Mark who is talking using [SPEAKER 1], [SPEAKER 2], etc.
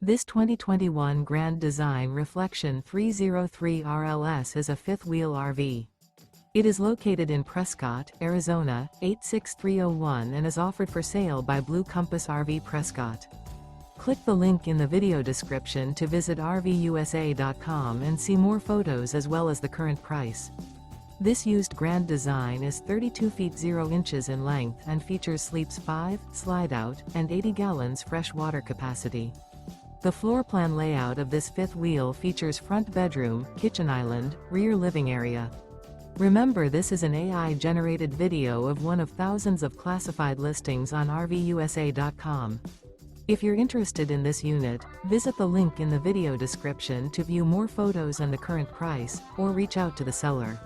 [SPEAKER 1] This 2021 Grand Design Reflection 303 RLS is a fifth-wheel RV. It is located in Prescott, Arizona, 86301 and is offered for sale by Blue Compass RV Prescott. Click the link in the video description to visit RVUSA.com and see more photos as well as the current price. This used Grand Design is 32 feet 0 inches in length and features sleeps 5, slide-out, and 80 gallons fresh water capacity. The floor plan layout of this fifth wheel features front bedroom, kitchen island, rear living area. Remember, this is an AI-generated video of one of thousands of classified listings on RVUSA.com. If you're interested in this unit, visit the link in the video description to view more photos and the current price, or reach out to the seller.